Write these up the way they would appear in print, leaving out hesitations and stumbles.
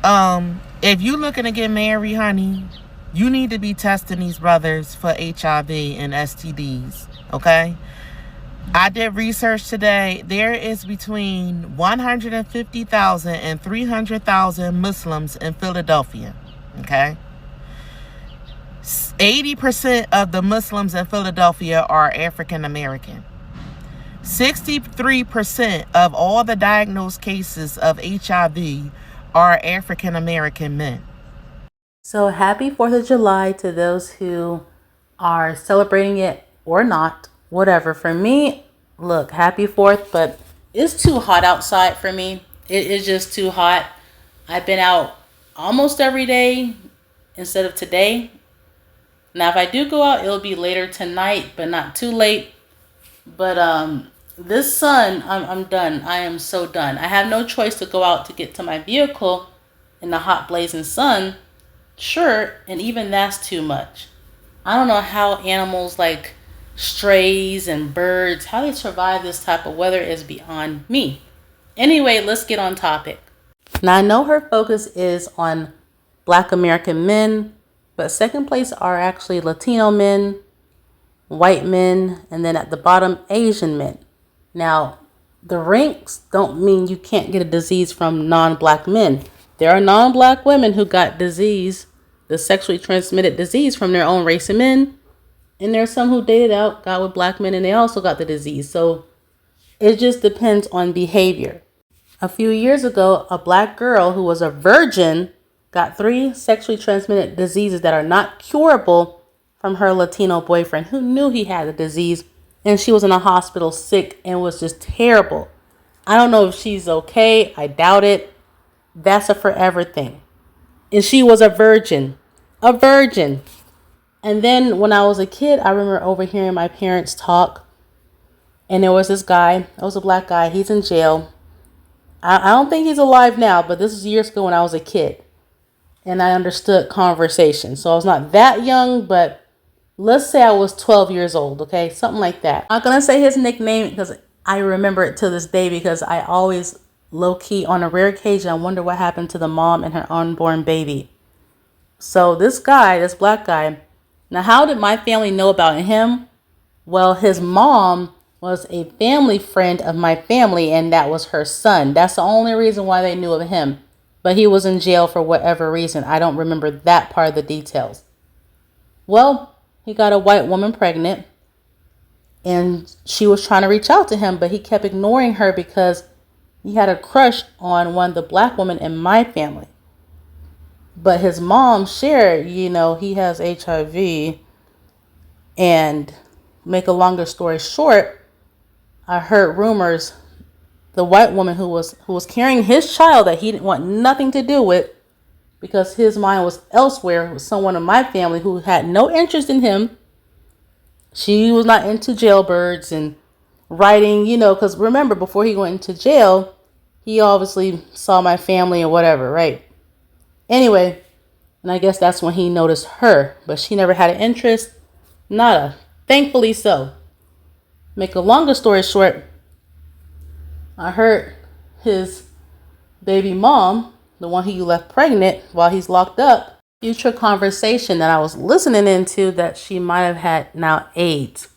If you looking to get married, honey, you need to be testing these brothers for HIV and STDs, okay? I did research today. There is between 150,000 and 300,000 Muslims in Philadelphia, okay? 80% of the Muslims in Philadelphia are African American. 63% of all the diagnosed cases of HIV are African American men. So happy 4th of July to those who are celebrating it or not, whatever. For me, look, happy 4th, but it's too hot outside for me. It is just too hot. I've been out almost every day instead of today. Now, if I do go out, it'll be later tonight, but not too late. But this sun, I'm done. I am so done. I have no choice to go out to get to my vehicle in the hot blazing sun. Sure, and even that's too much. I don't know how animals like strays and birds, how they survive this type of weather is beyond me. Anyway, let's get on topic. Now, I know her focus is on Black American men, but second place are actually Latino men, white men, and then at the bottom, Asian men. Now, the ranks don't mean you can't get a disease from non-Black men. There are non-Black women who got disease, the sexually transmitted disease from their own race of men. And there are some who dated out, got with Black men, and they also got the disease. So it just depends on behavior. A few years ago, a Black girl who was a virgin got 3 sexually transmitted diseases that are not curable from her Latino boyfriend who knew he had the disease. And she was in a hospital sick and was just terrible. I don't know if she's okay. I doubt it. That's a forever thing. And she was a virgin. A virgin. And then when I was a kid, I remember overhearing my parents talk. And there was this guy. It was a Black guy. He's in jail. I don't think he's alive now, but this was years ago when I was a kid. And I understood conversation. So I was not that young, but let's say I was 12 years old, okay? Something like that. I'm not going to say his nickname because I remember it to this day because I always low-key, on a rare occasion, I wonder what happened to the mom and her unborn baby. So this guy, this Black guy, now how did my family know about him? Well, his mom was a family friend of my family, and that was her son. That's the only reason why they knew of him. But he was in jail for whatever reason. I don't remember that part of the details. Well, he got a white woman pregnant, and she was trying to reach out to him, but he kept ignoring her because he had a crush on one of the Black women in my family. But his mom shared, he has HIV. And make a longer story short, I heard rumors the white woman who was carrying his child that he didn't want nothing to do with because his mind was elsewhere with someone in my family who had no interest in him. She was not into jailbirds and writing, because remember, before he went into jail, he obviously saw my family or whatever, right? Anyway, and I guess that's when he noticed her, but she never had an interest. Nada. Thankfully so. Make a longer story short, I heard his baby mom, the one he left pregnant while he's locked up, future conversation that I was listening into that she might have had now AIDS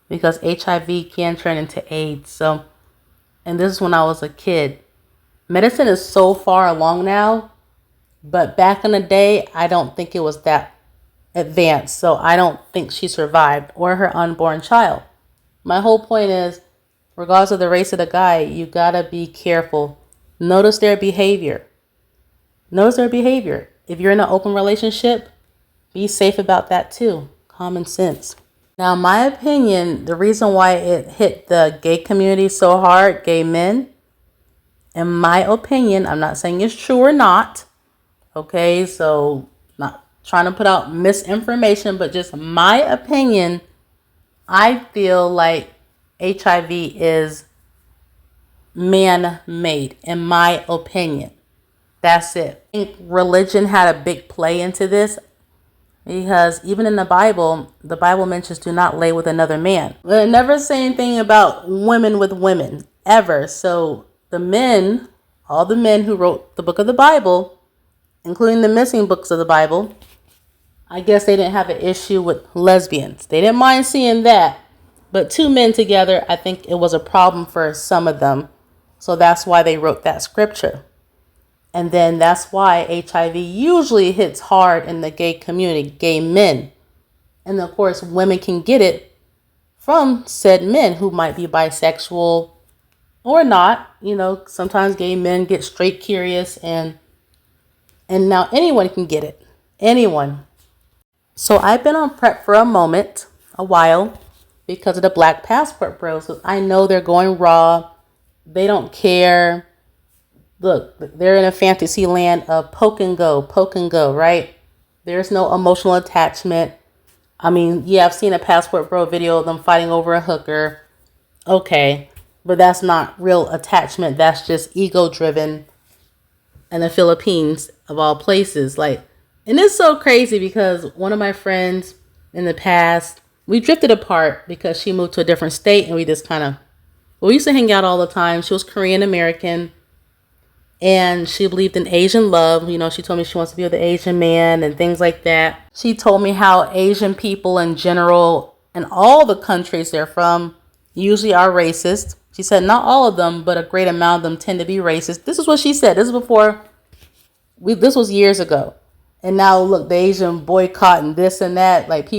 because HIV can turn into AIDS. So, and this is when I was a kid. Medicine is so far along now, but back in the day, I don't think it was that advanced. So I don't think she survived or her unborn child. My whole point is, regardless of the race of the guy, you gotta be careful. Notice their behavior. If you're in an open relationship, be safe about that too. Common sense. Now, my opinion, the reason why it hit the gay community so hard, gay men, in my opinion, I'm not saying it's true or not. Okay, so not trying to put out misinformation, but just my opinion, I feel like HIV is man-made, in my opinion. That's it. I think religion had a big play into this because even in the Bible mentions do not lay with another man. But it never say anything about women with women, ever. So the men, all the men who wrote the book of the Bible, including the missing books of the Bible. I guess they didn't have an issue with lesbians. They didn't mind seeing that. But two men together, I think it was a problem for some of them. So that's why they wrote that scripture. And then that's why HIV usually hits hard in the gay community, gay men. And of course, women can get it from said men who might be bisexual or not. You know, sometimes gay men get straight curious, and now anyone can get it. Anyone. So I've been on PrEP for a while, because of the Black Passport Bros. I know they're going raw. They don't care. Look, they're in a fantasy land of poke and go, right? There's no emotional attachment. I mean, yeah, I've seen a Passport Bro video of them fighting over a hooker. Okay, but that's not real attachment. That's just ego driven in the Philippines, of all places. Like, and it's so crazy because one of my friends in the past, we drifted apart because she moved to a different state, and we just we used to hang out all the time. She was Korean American, and she believed in Asian love. You know, she told me she wants to be with an Asian man and things like that. She told me how Asian people in general, in all the countries they're from, usually are racist. She said not all of them, but a great amount of them tend to be racist. This is what she said. This is before this was years ago. And now look, the Asian boycott and this and that. Like,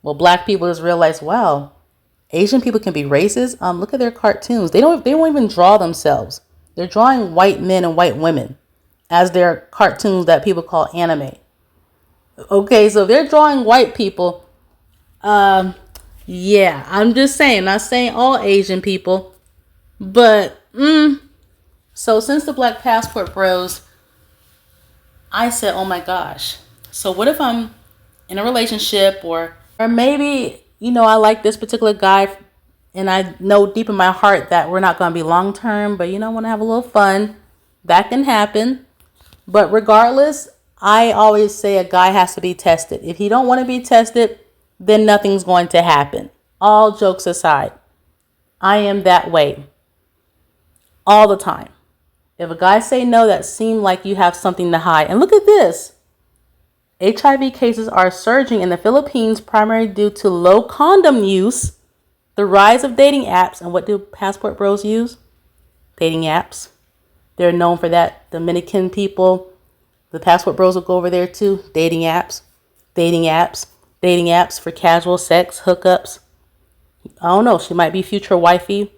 black people just realize, wow, Asian people can be racist. Look at their cartoons. They won't even draw themselves. They're drawing white men and white women as their cartoons that people call anime. Okay, so they're drawing white people. Yeah, I'm just saying, not saying all Asian people, but so since the Black Passport Bros, I said, oh my gosh. So what if I'm in a relationship, or maybe, you know, I like this particular guy, and I know deep in my heart that we're not going to be long term, but, you know, I want to have a little fun. That can happen. But regardless, I always say a guy has to be tested. If he don't want to be tested, then nothing's going to happen. All jokes aside, I am that way all the time. If a guy say no, that seems like you have something to hide. And look at this. HIV cases are surging in the Philippines, primarily due to low condom use, the rise of dating apps. And what do Passport Bros use? Dating apps. They're known for that. Dominican people, the Passport Bros will go over there too. Dating apps for casual sex, hookups. I don't know. She might be future wifey.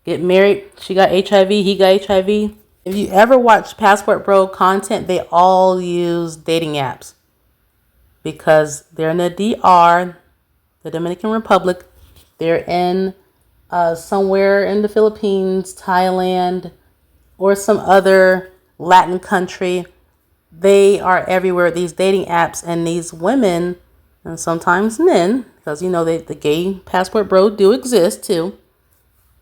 Get married. She got HIV. He got HIV. If you ever watch Passport Bro content, they all use dating apps because they're in the DR, the Dominican Republic. They're in somewhere in the Philippines, Thailand, or some other Latin country. They are everywhere, these dating apps, and these women, and sometimes men, because, you know, the gay Passport Bro do exist too.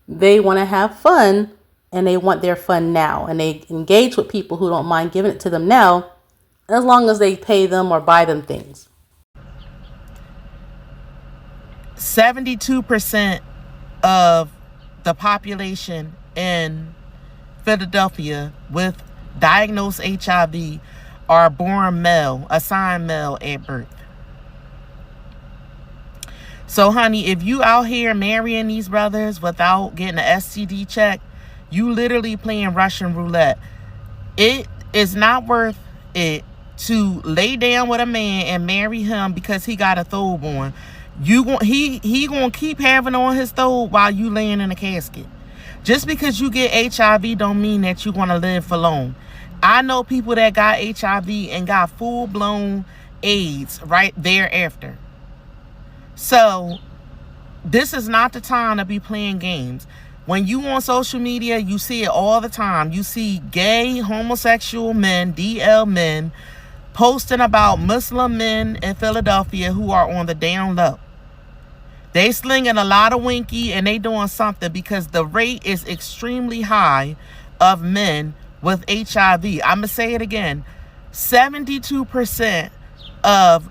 They want to have fun, and they want their fun now, and they engage with people who don't mind giving it to them now, as long as they pay them or buy them things. 72% of the population in Philadelphia with diagnosed HIV are born male, assigned male at birth. So, honey, if you out here marrying these brothers without getting an STD check, you literally playing Russian roulette. It is not worth it to lay down with a man and marry him because he got a thobe on. He gonna keep having on his thobe while you laying in a casket. Just because you get HIV don't mean that you're gonna live for long. I know people that got HIV and got full-blown AIDS right thereafter. So this is not the time to be playing games. When you on social media, you see it all the time. You see gay, homosexual men, DL men, posting about Muslim men in Philadelphia who are on the down low. They slinging a lot of winky, and they doing something because the rate is extremely high of men with HIV. I'm going to say it again. 72% of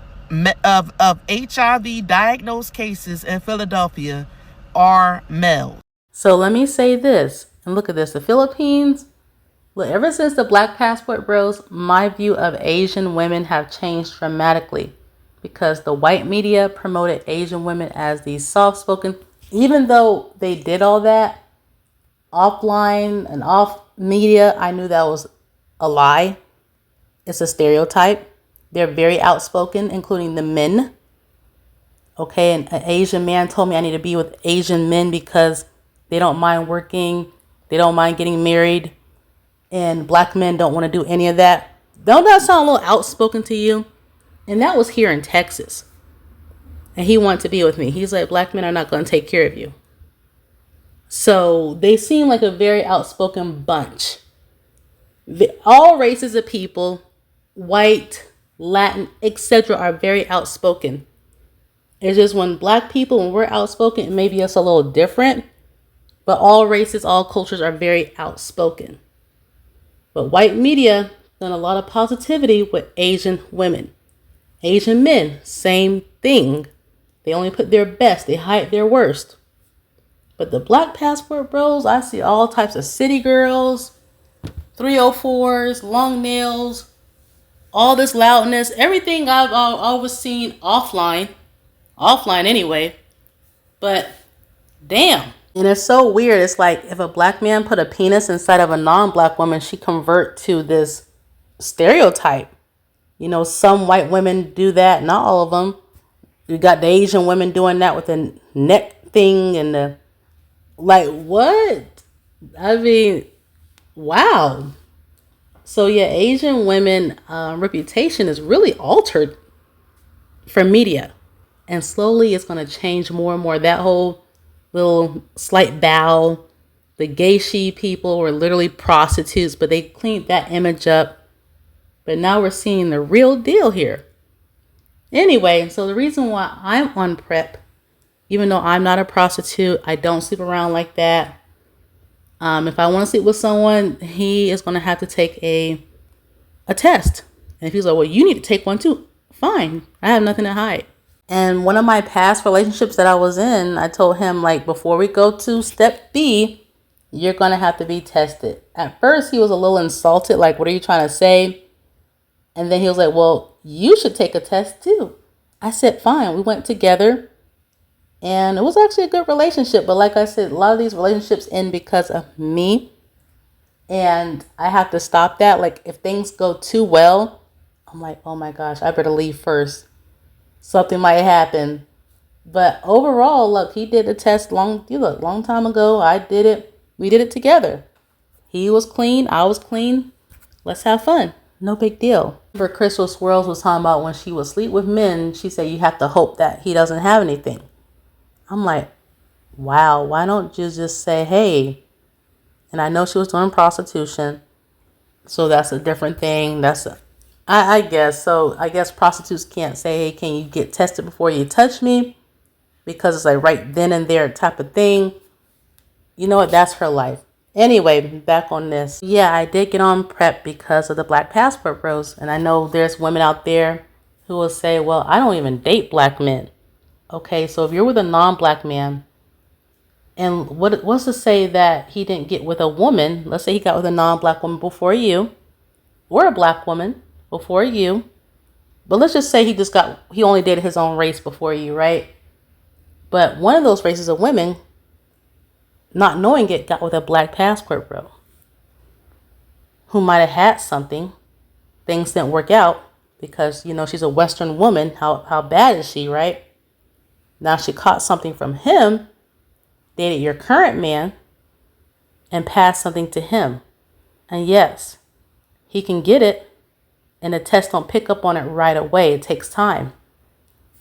HIV diagnosed cases in Philadelphia are male. So let me say this, and look at this. The Philippines, Look, ever since the Black Passport Bros, my view of Asian women have changed dramatically because the white media promoted Asian women as these soft-spoken, even though they did all that offline and off media, I knew that was a lie. It's a stereotype. They're very outspoken, including the men. Okay, and an Asian man told me I need to be with Asian men because they don't mind working, they don't mind getting married, and black men don't want to do any of that. Don't that sound a little outspoken to you? And that was here in Texas. And he wanted to be with me. He's like, black men are not going to take care of you. So they seem like a very outspoken bunch. All races of people, white, Latin, etc., are very outspoken. It's just when black people, when we're outspoken, it may be us a little different. But all races, all cultures are very outspoken. But white media done a lot of positivity with Asian women. Asian men, same thing. They only put their best. They hide their worst. But the Black Passport Bros, I see all types of city girls, 304s, long nails, all this loudness. Everything I've always seen offline anyway. But damn. And it's so weird. It's like if a black man put a penis inside of a non-black woman, she convert to this stereotype. You know, some white women do that, not all of them. You got the Asian women doing that with the neck thing and the, like, what? I mean, wow. So yeah, Asian women reputation is really altered for media. And slowly it's going to change more and more. That whole little slight bow, the gay she people were literally prostitutes, but they cleaned that image up. But now we're seeing the real deal here. Anyway, so the reason why I'm on PrEP, even though I'm not a prostitute, I don't sleep around like that. If I want to sleep with someone, he is going to have to take a test. And if he's like, well, you need to take one too. Fine. I have nothing to hide. And one of my past relationships that I was in, I told him, like, before we go to step B, you're going to have to be tested. At first, he was a little insulted. Like, what are you trying to say? And then he was like, well, you should take a test too. I said, fine. We went together. And it was actually a good relationship. But like I said, a lot of these relationships end because of me. And I have to stop that. Like, if things go too well, I'm like, oh my gosh, I better leave first. Something might happen. But overall, look, he did a test long time ago. I did it. We did it together. He was clean. I was clean. Let's have fun. No big deal. For Crystal Swirls was talking about when she would sleep with men, she said you have to hope that he doesn't have anything. I'm like, wow, why don't you just say, hey? And I know she was doing prostitution. So that's a different thing. I guess. So I guess prostitutes can't say, hey, can you get tested before you touch me? Because it's like right then and there type of thing. You know what? That's her life. Anyway, back on this. Yeah, I did get on PrEP because of the Black Passport Bros. And I know there's women out there who will say, well, I don't even date black men. Okay, so if you're with a non-black man, and what's to say that he didn't get with a woman? Let's say he got with a non-black woman before you, or a black woman before you. But let's just say he only dated his own race before you, right? But one of those races of women, not knowing it, got with a Black Passport Bro who might have had something. Things didn't work out because, you know, she's a Western woman. How bad is she, right? Now she caught something from him, dated your current man, and passed something to him. And yes, he can get it, and the test don't pick up on it right away. It takes time.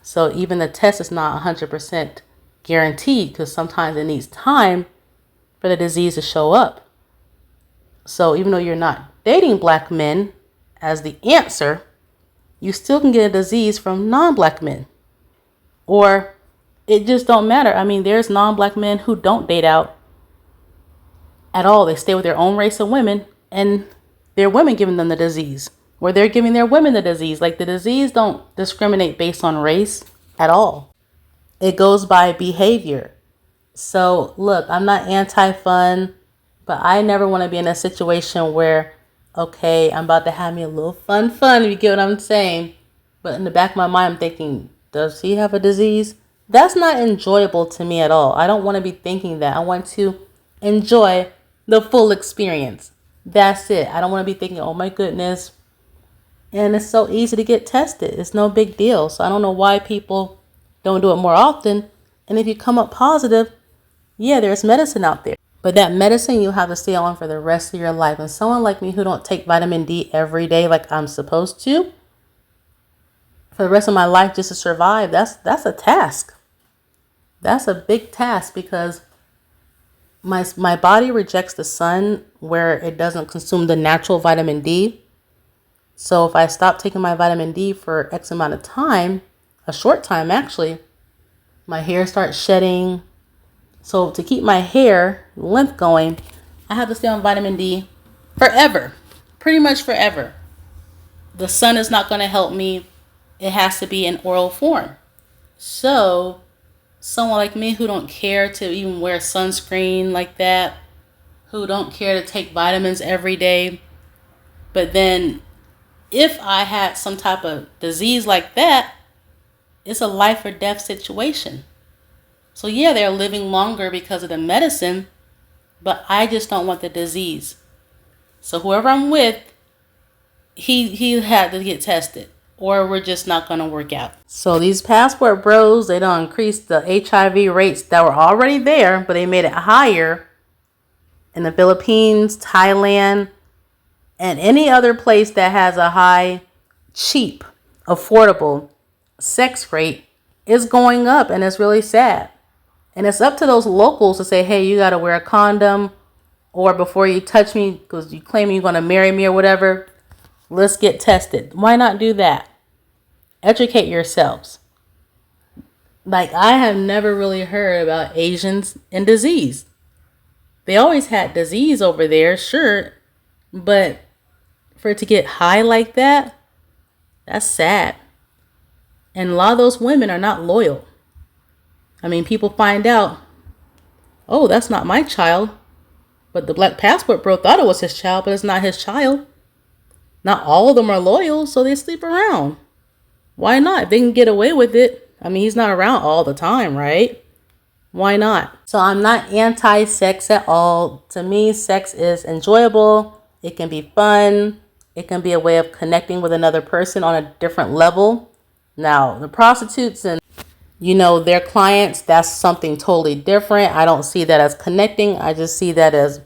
So even the test is not 100% guaranteed because sometimes it needs time for the disease to show up. So even though you're not dating black men as the answer, you still can get a disease from non-black men. Or it just don't matter. I mean, there's non-black men who don't date out at all. They stay with their own race of women and their women giving them the disease. Or they're giving their women the disease. Like, the disease don't discriminate based on race at all. It goes by behavior. So look, I'm not anti-fun, But I never want to be in a situation where, okay, I'm about to have me a little fun, if you get what I'm saying. But in the back of my mind, I'm thinking, does he have a disease? That's not enjoyable to me at all. I don't want to be thinking that. I want to enjoy the full experience. That's it. I don't want to be thinking, oh my goodness. And it's so easy to get tested. It's no big deal. So I don't know why people don't do it more often. And if you come up positive, yeah, there's medicine out there. But that medicine you have to stay on for the rest of your life. And someone like me who don't take vitamin D every day like I'm supposed to, for the rest of my life just to survive, that's a task. That's a big task because my body rejects the sun where it doesn't consume the natural vitamin D. So if I stop taking my vitamin D for X amount of time, a short time actually, my hair starts shedding. So to keep my hair length going, I have to stay on vitamin D forever, pretty much forever. The sun is not going to help me. It has to be in oral form. So someone like me who don't care to even wear sunscreen like that, who don't care to take vitamins every day, but then if I had some type of disease like that, it's a life or death situation. So yeah, they're living longer because of the medicine, but I just don't want the disease. So whoever I'm with, he had to get tested, or we're just not going to work out. So these passport bros, they don't increase the HIV rates that were already there, but they made it higher in the Philippines, Thailand, and any other place that has a high, cheap, affordable sex rate is going up, and it's really sad. And it's up to those locals to say, hey, you got to wear a condom, or before you touch me, because you claim you're going to marry me or whatever, let's get tested. Why not do that? Educate yourselves. Like, I have never really heard about Asians and disease. They always had disease over there, sure, but for it to get high like that, that's sad. And a lot of those women are not loyal. I mean, people find out, oh, that's not my child. But the black passport bro thought it was his child, but it's not his child. Not all of them are loyal, so they sleep around. Why not? If they can get away with it. I mean, he's not around all the time, right? Why not? So I'm not anti-sex at all. To me, sex is enjoyable. It can be fun. It can be a way of connecting with another person on a different level. Now, the prostitutes and their clients, that's something totally different. I don't see that as connecting. I just see that as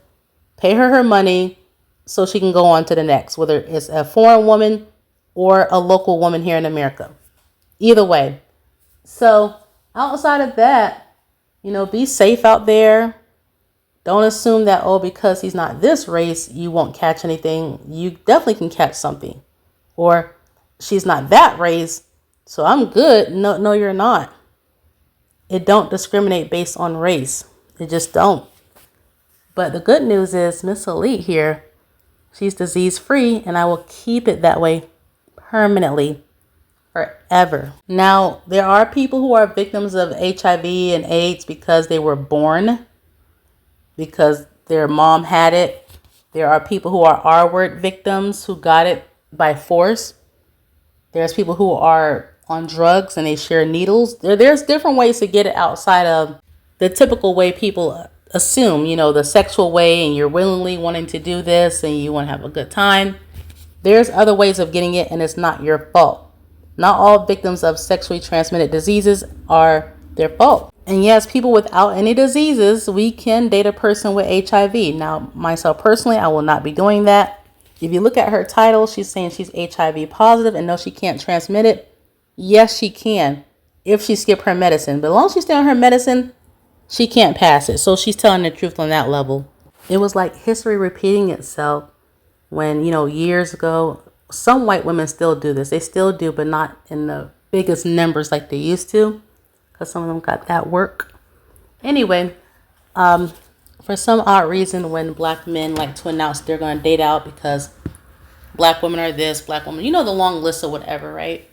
pay her money so she can go on to the next, whether it's a foreign woman or a local woman here in America. Either way. So outside of that, be safe out there. Don't assume that, because he's not this race, you won't catch anything. You definitely can catch something. Or she's not that race, so I'm good. No, you're not. It don't discriminate based on race. It just don't. But the good news is Miss Elite here, she's disease free, and I will keep it that way permanently, forever. Now, there are people who are victims of HIV and AIDS because they were born, because their mom had it. There are people who are R-word victims who got it by force. There's people who are on drugs and they share needles. There's different ways to get it outside of the typical way people assume, the sexual way, and you're willingly wanting to do this and you want to have a good time. There's other ways of getting it, and it's not your fault. Not all victims of sexually transmitted diseases are their fault. And yes, people without any diseases, we can date a person with HIV. Now, myself personally, I will not be doing that. If you look at her title, she's saying she's HIV positive and no, she can't transmit it. Yes, she can if she skipped her medicine. But as long as she stays on her medicine, she can't pass it. So she's telling the truth on that level. It was like history repeating itself when, years ago, some white women still do this. They still do, but not in the biggest numbers like they used to, because some of them got that work. Anyway, for some odd reason, when black men like to announce they're going to date out because black women are this, black women, the long list of whatever, right?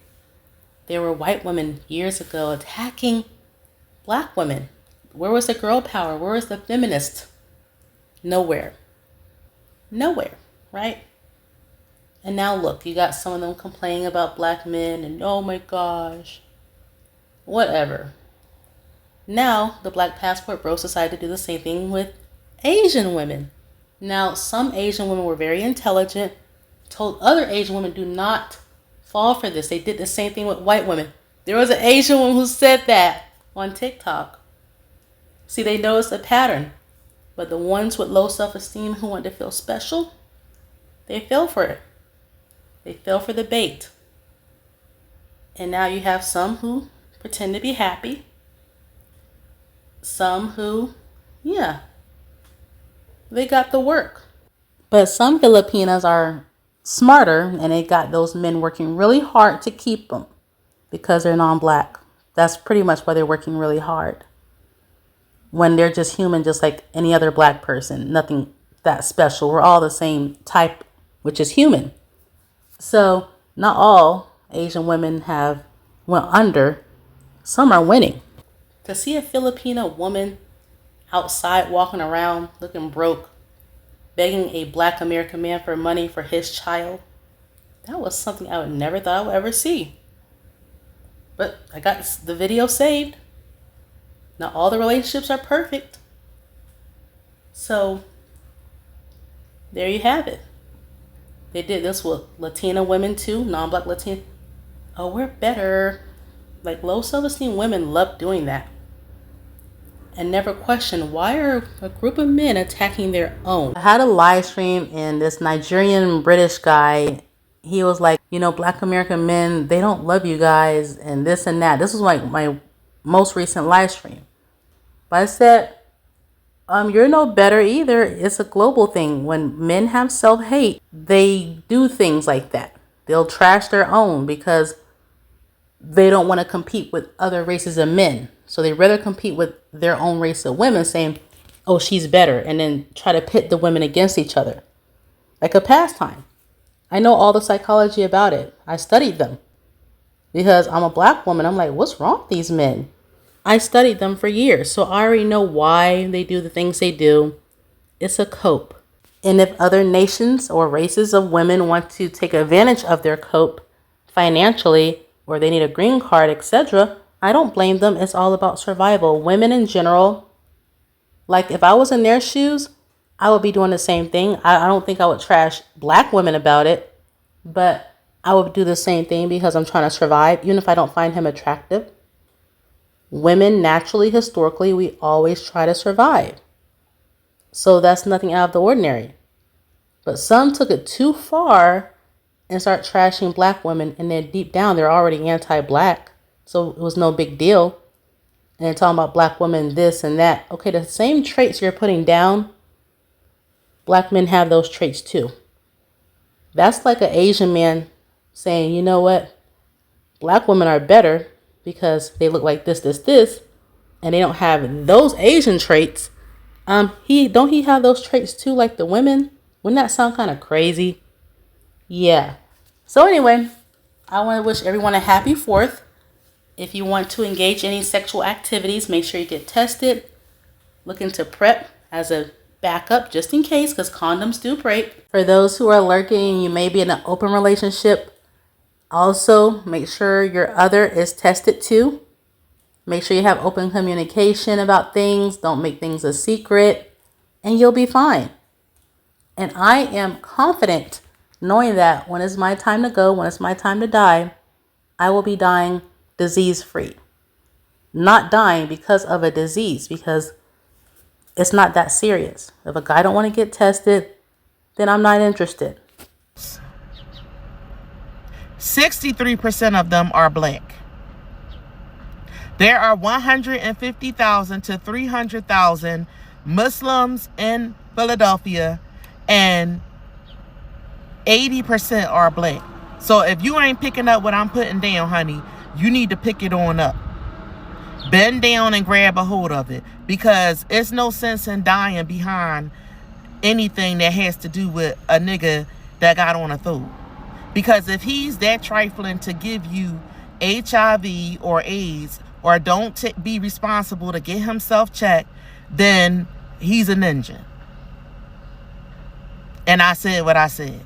There were white women years ago attacking black women. Where was the girl power? Where was the feminist? Nowhere. Nowhere, right? And now look, you got some of them complaining about black men and oh my gosh, whatever. Now the Black Passport Bros decided to do the same thing with Asian women. Now some Asian women were very intelligent, told other Asian women do not fall for this. They did the same thing with white women. There was an Asian woman who said that on TikTok. See, they noticed a pattern. But the ones with low self-esteem who want to feel special, they fell for it. They fell for the bait. And now you have some who pretend to be happy. Some who, they got the work. But some Filipinas are smarter and they got those men working really hard to keep them because they're non-black. That's pretty much why they're working really hard. When they're just human, just like any other black person, nothing that special. We're all the same type, which is human. So not all Asian women have went under. Some are winning. To see a Filipino woman outside walking around looking broke, begging a black American man for money for his child, that was something I would never thought I would ever see. But I got the video saved. Not all the relationships are perfect. So there you have it. They did this with Latina women too, non-black Latina. Oh, we're better. Like low self-esteem women love doing that. And never question, why are a group of men attacking their own? I had a live stream and this Nigerian British guy, he was like, black American men, they don't love you guys and this and that. This was like my most recent live stream. But I said, you're no better either. It's a global thing. When men have self-hate, they do things like that. They'll trash their own because they don't want to compete with other races of men. So they rather compete with their own race of women saying, oh, she's better. And then try to pit the women against each other. Like a pastime. I know all the psychology about it. I studied them. Because I'm a black woman. I'm like, what's wrong with these men? I studied them for years. So I already know why they do the things they do. It's a cope. And if other nations or races of women want to take advantage of their cope financially, or they need a green card, etc., I don't blame them. It's all about survival. Women in general, like if I was in their shoes, I would be doing the same thing. I don't think I would trash black women about it, but I would do the same thing because I'm trying to survive, even if I don't find him attractive. Women, naturally, historically, we always try to survive. So that's nothing out of the ordinary. But some took it too far and start trashing black women, and then deep down, they're already anti-black. So it was no big deal. And they're talking about black women, this and that. Okay, the same traits you're putting down, black men have those traits too. That's like an Asian man saying, you know what? Black women are better because they look like this, and they don't have those Asian traits. Don't he have those traits too, like the women? Wouldn't that sound kind of crazy? Yeah. So anyway, I want to wish everyone a happy 4th. If you want to engage in any sexual activities, make sure you get tested. Look into PrEP as a backup just in case, because condoms do break. For those who are lurking, you may be in an open relationship. Also, make sure your other is tested too. Make sure you have open communication about things. Don't make things a secret, and you'll be fine. And I am confident knowing that when it's my time to go, when it's my time to die, I will be dying disease-free. Not dying because of a disease, because it's not that serious. If a guy don't want to get tested, then I'm not interested. 63% of them are black. There are 150,000 to 300,000 Muslims in Philadelphia, and 80% are black. So if you ain't picking up what I'm putting down, honey, you need to pick it on up. Bend down and grab a hold of it, because it's no sense in dying behind anything that has to do with a nigga that got on a throat. Because if he's that trifling to give you HIV or AIDS, or don't be responsible to get himself checked, then he's a ninja. And I said what I said.